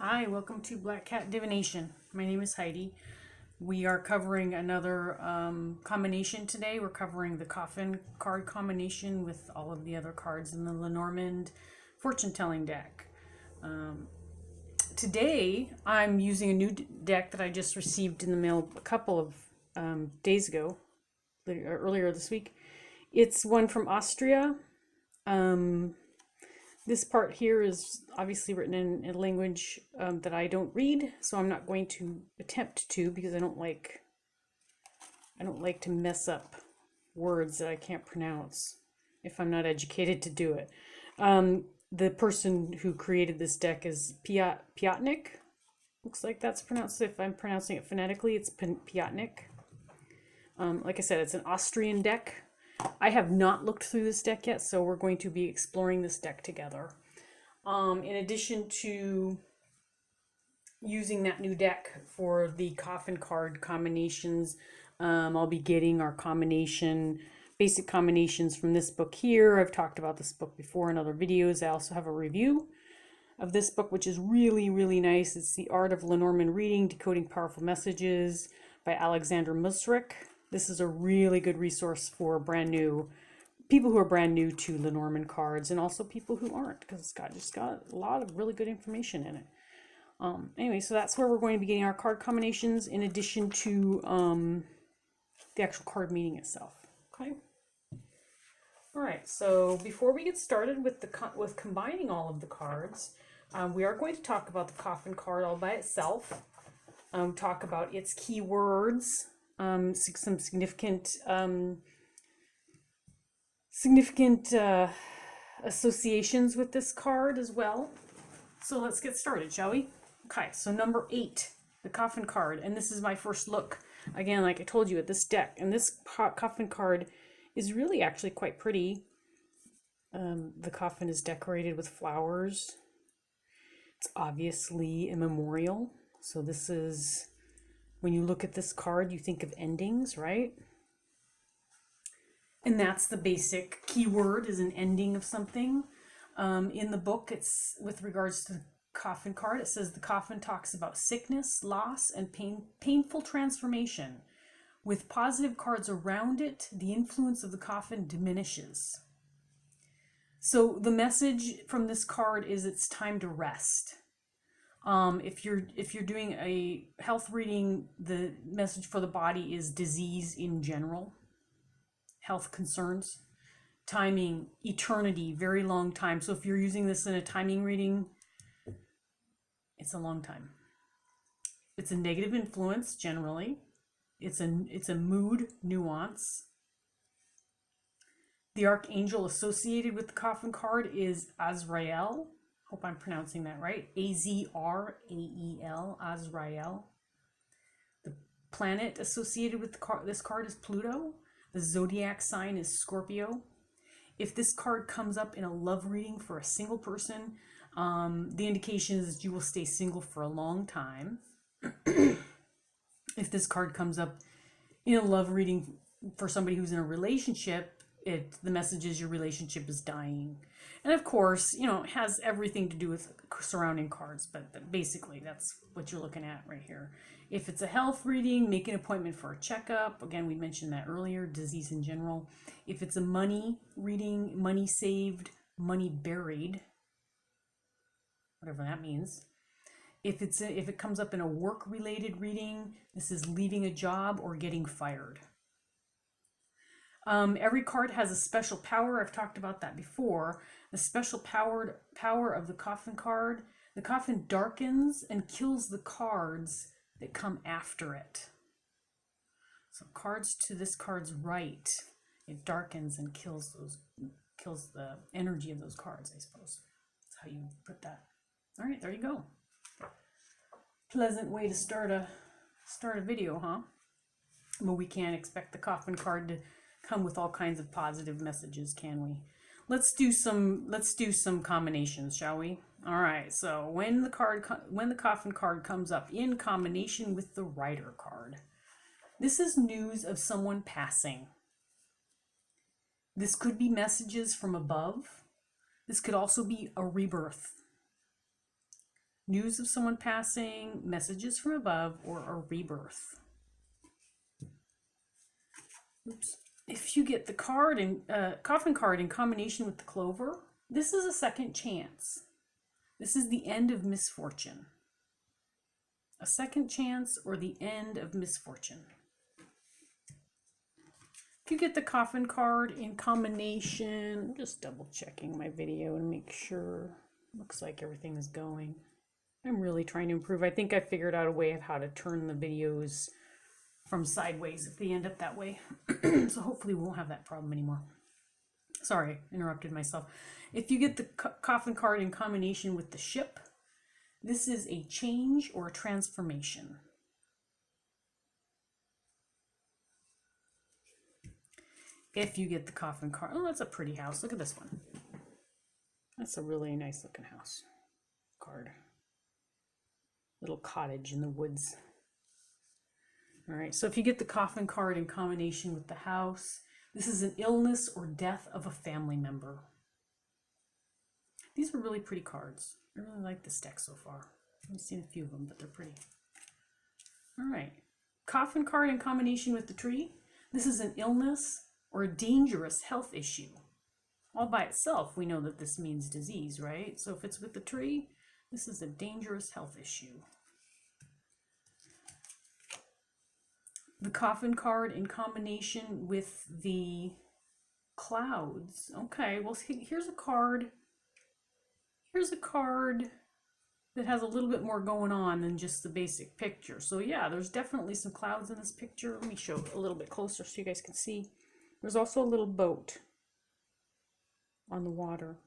Hi, welcome to Black Cat Divination. My name is Heidi. We are covering another combination today. We're covering the Coffin Card combination with all of the other cards in the Lenormand fortune telling deck. Today I'm using a new deck that I just received in the mail a couple of days ago, earlier this week. It's one from Austria. This part here is obviously written in a language that I don't read, so I'm not going to attempt to, because I don't like to mess up words that I can't pronounce if I'm not educated to do it. The person who created this deck is Piotnik. Looks like that's pronounced. If I'm pronouncing it phonetically, it's Piotnik. Like I said, it's an Austrian deck. I have not looked through this deck yet, so we're going to be exploring this deck together. In addition to using that new deck for the Coffin Card combinations, I'll be getting our basic combinations from this book here. I've talked about this book before in other videos. I also have a review of this book, which is really, really nice. It's The Art of Lenormand Reading, Decoding Powerful Messages by Alexander Musrik. This is a really good resource for people who are brand new to Lenormand cards, and also people who aren't, because it's got a lot of really good information in it. Anyway, so that's where we're going to be getting our card combinations, in addition to the actual card meeting itself. Okay. All right. So before we get started with combining all of the cards, we are going to talk about the Coffin card all by itself. Talk about its keywords. Some significant associations with this card as well. So let's get started, shall we? Okay, so number 8, the Coffin card, and this is my first look. Again, like I told you, at this deck, and this Coffin card is really actually quite pretty. The coffin is decorated with flowers. It's obviously a memorial, so this is... When you look at this card, you think of endings, right? And that's the basic keyword, is an ending of something. In the book, it's with regards to the Coffin card, it says the coffin talks about sickness, loss, and painful transformation. With positive cards around it, the influence of the coffin diminishes. So the message from this card is it's time to rest. If you're doing a health reading, the message for the body is disease in general, health concerns, timing, eternity, very long time. So if you're using this in a timing reading, it's a long time. It's a negative influence generally. It's a mood nuance. The archangel associated with the Coffin card is Azrael. Hope I'm pronouncing that right. Azrael, Azrael. The planet associated with this card is Pluto. The zodiac sign is Scorpio. If this card comes up in a love reading for a single person, the indication is that you will stay single for a long time. If this card comes up in a love reading for somebody who's in a relationship, the message is your relationship is dying. And of course, it has everything to do with surrounding cards, but basically that's what you're looking at right here. If it's a health reading, make an appointment for a checkup. Again, we mentioned that earlier, disease in general. If it's a money reading, money saved, money buried, whatever that means. If it comes up in a work-related reading, this is leaving a job or getting fired. Every card has a special power. I've talked about that before. The special power of the Coffin card. The coffin darkens and kills the cards that come after it. So cards to this card's right, it darkens and kills the energy of those cards, I suppose. That's how you put that. All right, there you go. Pleasant way to start a video, huh? But we can't expect the Coffin card to come with all kinds of positive messages, can we? Let's do some combinations, shall we? All right. So when the Coffin card comes up in combination with the Rider card, this is news of someone passing. This could be messages from above. This could also be a rebirth. news of someone passing, messages from above, or a rebirth. Oops. If you get the card and coffin card in combination with the clover, this is a second chance. This is the end of misfortune. A second chance or the end of misfortune. If you get the coffin card in combination, I'm just double checking my video and make sure. Looks like everything is going. I'm really trying to improve. I think I figured out a way of how to turn the videos from sideways if they end up that way. So hopefully we won't have that problem anymore. Sorry, interrupted myself. If you get the coffin card in combination with the ship, this is a change or a transformation. If you get the coffin card, oh, that's a pretty house. Look at this one. That's a really nice looking house card. Little cottage in the woods. All right, so if you get the coffin card in combination with the house, this is an illness or death of a family member. These are really pretty cards. I really like this deck so far. I've seen a few of them, but they're pretty. All right, coffin card in combination with the tree. This is an illness or a dangerous health issue. All by itself, we know that this means disease, right? So if it's with the tree, this is a dangerous health issue. The coffin card in combination with the clouds. Okay, well, here's a card. Here's a card that has a little bit more going on than just the basic picture. So yeah, there's definitely some clouds in this picture. Let me show it a little bit closer so you guys can see. There's also a little boat on the water.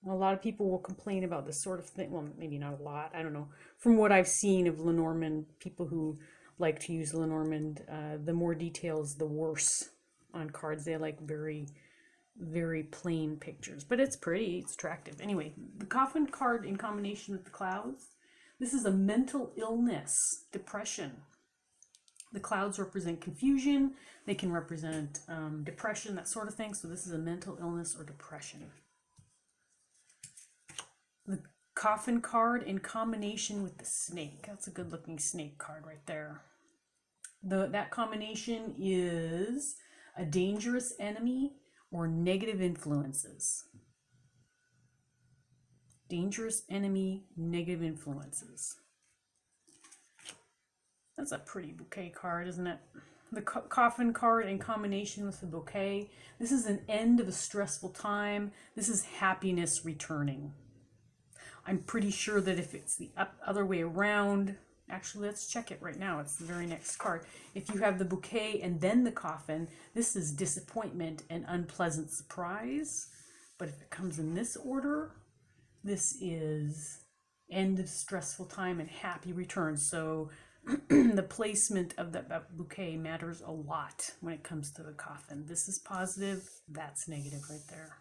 A lot of people will complain about this sort of thing. Well, maybe not a lot. I don't know. From what I've seen of Lenormand, people who like to use Lenormand, the more details, the worse on cards. They like very, very plain pictures. But it's pretty. It's attractive. Anyway, the coffin card in combination with the clouds. This is a mental illness, depression. The clouds represent confusion. They can represent depression, that sort of thing. So this is a mental illness or depression. The coffin card in combination with the snake. That's a good looking snake card right there. That combination is a dangerous enemy or negative influences. Dangerous enemy, negative influences. That's a pretty bouquet card, isn't it? The coffin card in combination with the bouquet. This is an end of a stressful time. This is happiness returning. I'm pretty sure that if it's the other way around, actually, let's check it right now. It's the very next card. If you have the bouquet and then the coffin, this is disappointment and unpleasant surprise. But if it comes in this order, this is end of stressful time and happy return. So the placement of that bouquet matters a lot when it comes to the coffin. This is positive, that's negative right there.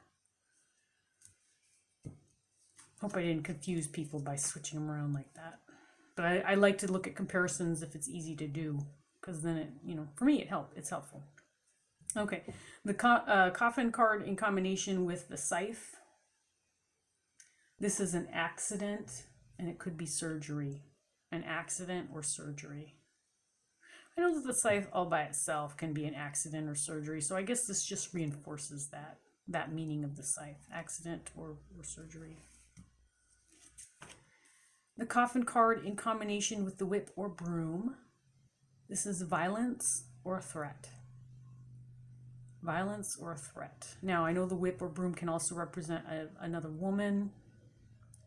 Hope I didn't confuse people by switching them around like that. But I like to look at comparisons if it's easy to do, because then it, for me it's helpful. Okay, the coffin card in combination with the scythe. This is an accident, and it could be surgery. An accident or surgery. I know that the scythe all by itself can be an accident or surgery, so I guess this just reinforces that meaning of the scythe, accident or surgery. The coffin card in combination with the whip or broom. This is violence or a threat. Violence or a threat. Now, I know the whip or broom can also represent another woman.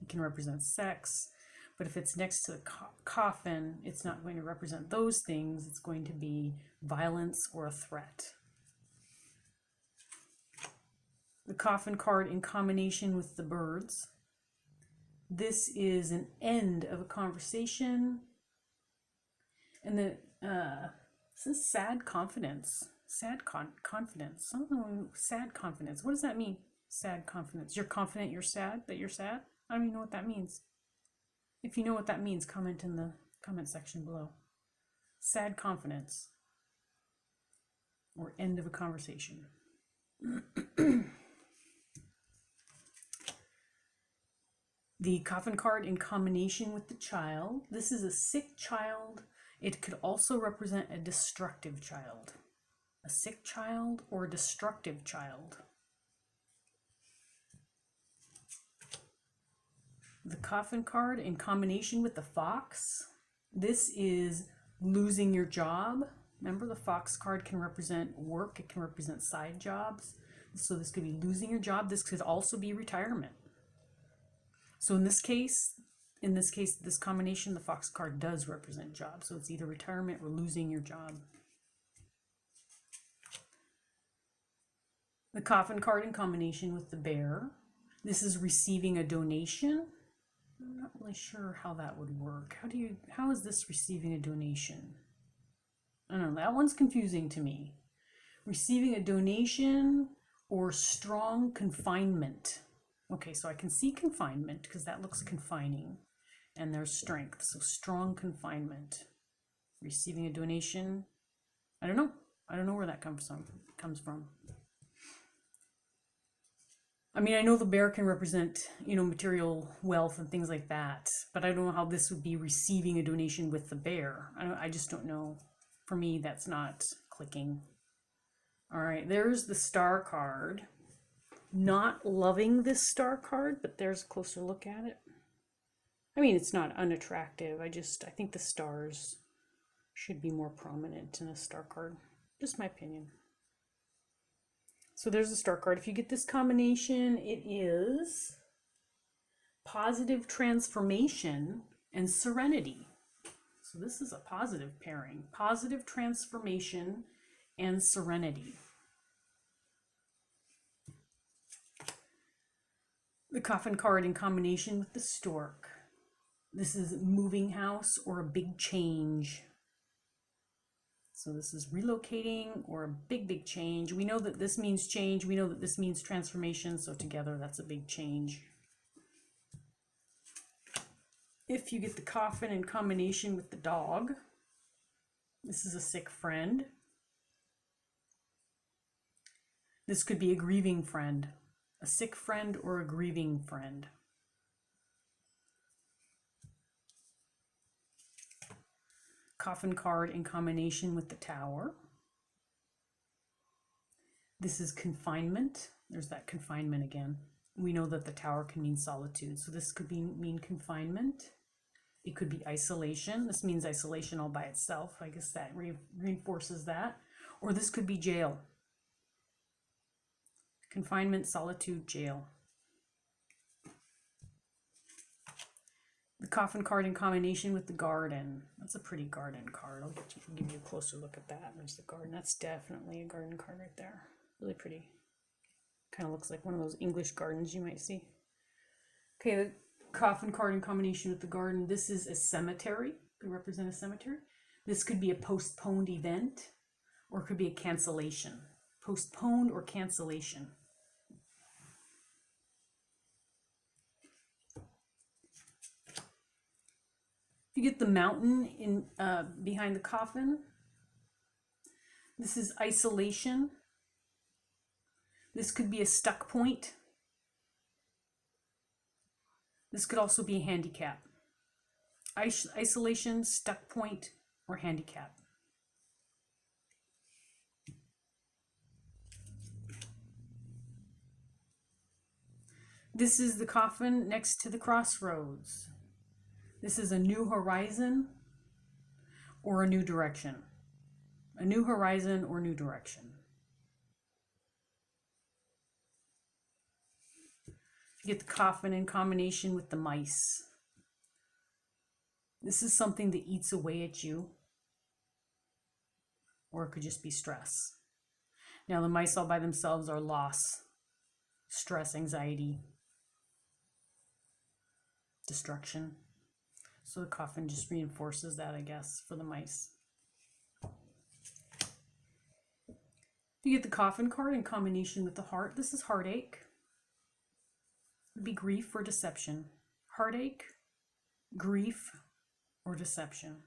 It can represent sex. But if it's next to the coffin, it's not going to represent those things. It's going to be violence or a threat. The coffin card in combination with the birds. This is an end of a conversation. And this is sad confidence. Sad confidence. Sad confidence. What does that mean? Sad confidence. You're confident you're sad, that you're sad? I don't even know what that means. If you know what that means, comment in the comment section below. Sad confidence. Or end of a conversation. The coffin card in combination with the child. This is a sick child. It could also represent a destructive child. A sick child or a destructive child. The coffin card in combination with the fox. This is losing your job. Remember, the fox card can represent work. It can represent side jobs. So this could be losing your job. This could also be retirement. So in this case, this combination, the fox card does represent job. So it's either retirement or losing your job. The coffin card in combination with the bear. This is receiving a donation. I'm not really sure how that would work. How is this receiving a donation? I don't know, that one's confusing to me. Receiving a donation or strong confinement. Okay, so I can see confinement because that looks confining. And there's strength, so strong confinement. Receiving a donation. I don't know. I don't know where that comes from. I mean, I know the bear can represent, material wealth and things like that, but I don't know how this would be receiving a donation with the bear. I just don't know. For me, that's not clicking. All right, there's the star card. Not loving this star card, but there's a closer look at it. I mean, it's not unattractive. I think the stars should be more prominent in a star card. Just my opinion. So there's the star card. If you get this combination, it is positive transformation and serenity. So this is a positive pairing. Positive transformation and serenity. The coffin card in combination with the stork. This is moving house or a big change. So this is relocating or a big change. We know that this means change. We know that this means transformation. So together, that's a big change. If you get the coffin in combination with the dog, this is a sick friend. This could be a grieving friend, a sick friend or a grieving friend. Coffin card in combination with the tower. This is confinement. There's that confinement again. We know that the tower can mean solitude. So this could mean confinement. It could be isolation. This means isolation all by itself. I guess that reinforces that. Or this could be jail. Confinement, solitude, jail. The coffin card in combination with the garden. That's a pretty garden card. I'll give you a closer look at that. There's the garden. That's definitely a garden card right there. Really pretty. Kind of looks like one of those English gardens you might see. Okay, the coffin card in combination with the garden. This is a cemetery. Could represent a cemetery. This could be a postponed event, or it could be a cancellation. Postponed or cancellation. You get the mountain in behind the coffin. This is isolation. This could be a stuck point. This could also be a handicap. Isolation, stuck point, or handicap. This is the coffin next to the crossroads. This is a new horizon or a new direction. A new horizon or new direction. You get the coffin in combination with the mice. This is something that eats away at you, or it could just be stress. Now the mice all by themselves are loss, stress, anxiety, destruction. So the coffin just reinforces that, I guess, for the mice. You get the coffin card in combination with the heart. This is heartache. It would be grief or deception. Heartache, grief, or deception.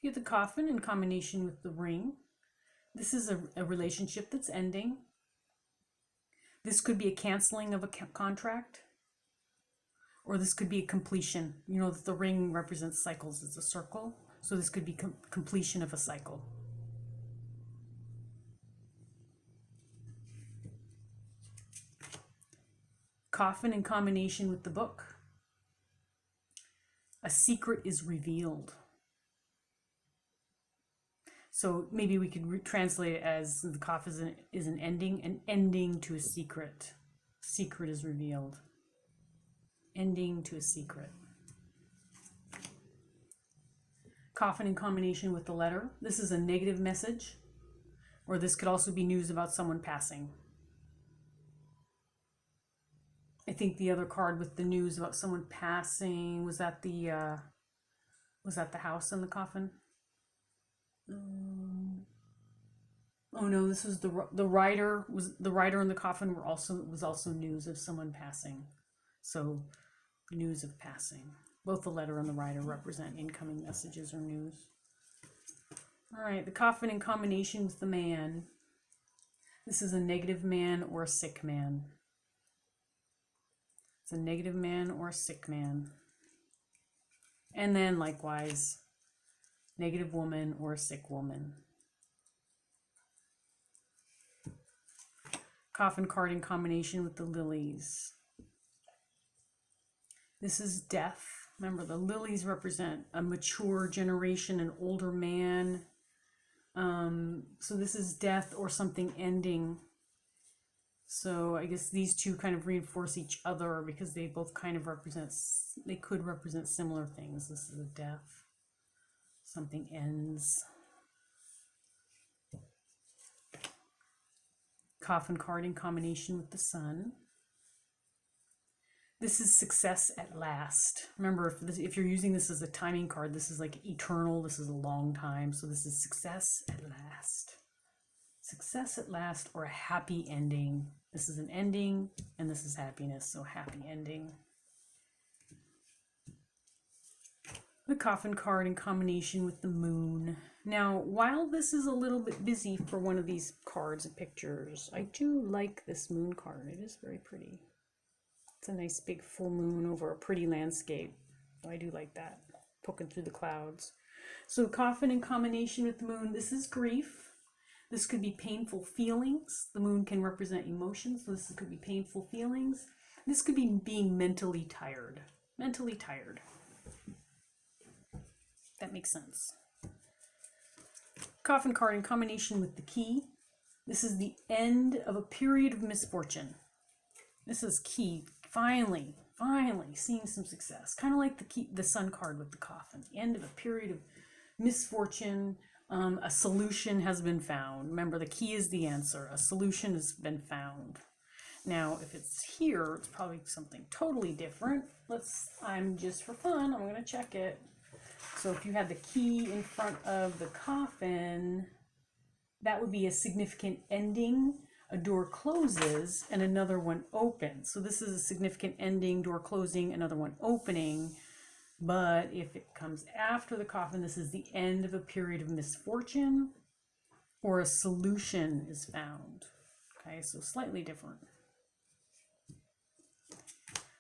You get the coffin in combination with the ring. This is a relationship that's ending. This could be a canceling of a contract, or this could be a completion. You know that the ring represents cycles. It's a circle. So this could be completion of a cycle. Coffin in combination with the book. A secret is revealed. So maybe we could translate it as the coffin is an ending to a secret. Secret is revealed. Ending to a secret. Coffin in combination with the letter. This is a negative message, or this could also be news about someone passing. I think the other card with the news about someone passing, was that the house in the coffin? Oh no, this was the writer in the coffin was also news of someone passing. So news of passing. Both the letter and the writer represent incoming messages or news. All right, the coffin in combination with the man. This is a negative man or a sick man. It's a negative man or a sick man. And then likewise, negative woman or a sick woman. Coffin card in combination with the lilies. This is death. Remember, the lilies represent a mature generation, an older man. So this is death or something ending. So I guess these two kind of reinforce each other because they both kind of could represent similar things. This is a death. Something ends. Coffin card in combination with the sun. This is success at last. Remember, if you're using this as a timing card, this is like eternal. This is a long time. So this is success at last. Success at last, or a happy ending. This is an ending, and this is happiness. So happy ending. The coffin card in combination with the moon. Now, while this is a little bit busy for one of these cards and pictures, I do like this moon card. It is very pretty. It's a nice big full moon over a pretty landscape. So I do like that, poking through the clouds. So coffin in combination with the moon, this is grief. This could be painful feelings. The moon can represent emotions, so this could be painful feelings. This could be being mentally tired. Mentally tired. That makes sense. Coffin card in combination with the key. This is the end of a period of misfortune. This is key. Finally seeing some success. Kind of like the sun card with the coffin. The end of a period of misfortune. A solution has been found. Remember, the key is the answer. A solution has been found. Now, if it's here, it's probably something totally different. I'm just for fun, I'm going to check it. So if you had the key in front of the coffin, that would be a significant ending. A door closes and another one opens. So this is a significant ending, door closing, another one opening. But if it comes after the coffin, this is the end of a period of misfortune, or a solution is found. Okay, so slightly different.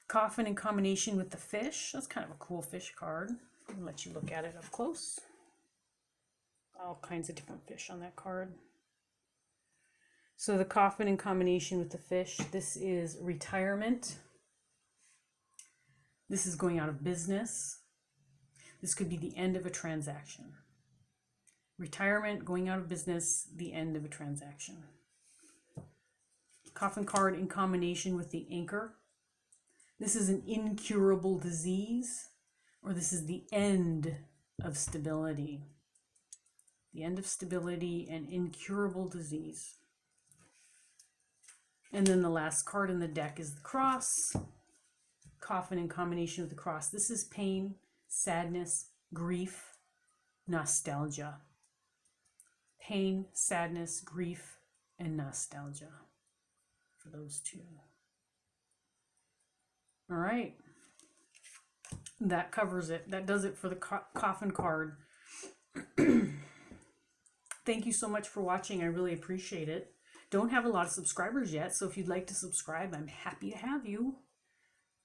Coffin in combination with the fish. That's kind of a cool fish card. I'll let you look at it up close. All kinds of different fish on that card. So the coffin in combination with the fish, this is retirement. This is going out of business. This could be the end of a transaction. Retirement, going out of business, the end of a transaction. Coffin card in combination with the anchor. This is an incurable disease, or this is the end of stability. The end of stability and incurable disease. And then the last card in the deck is the cross. Coffin in combination with the cross. This is pain, sadness, grief, nostalgia. Pain, sadness, grief, and nostalgia for those two. All right. That covers it. That does it for the coffin card. thank you so much for watching. I really appreciate it. Don't have a lot of subscribers yet, so if you'd like to subscribe, I'm happy to have you.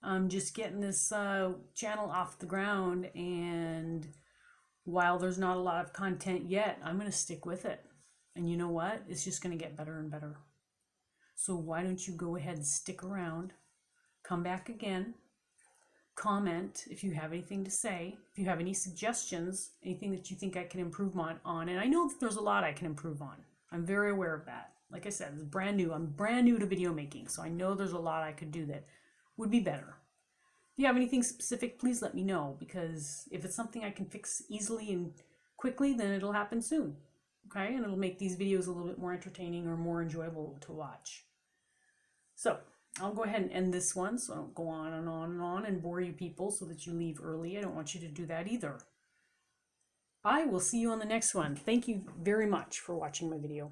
I'm just getting this channel off the ground, and while there's not a lot of content yet, I'm going to stick with it. And you know what? It's just going to get better and better. So why don't you go ahead and stick around, come back again, comment if you have anything to say, if you have any suggestions, anything that you think I can improve on. And I know that there's a lot I can improve on. I'm very aware of that. Like I said, it's brand new. I'm brand new to video making, so I know there's a lot I could do that would be better. If you have anything specific, please let me know, because if it's something I can fix easily and quickly, then it'll happen soon. Okay, and it'll make these videos a little bit more entertaining or more enjoyable to watch. So I'll go ahead and end this one, so I don't go on and on and on and bore you people so that you leave early. I don't want you to do that either. I will see you on the next one. Thank you very much for watching my video.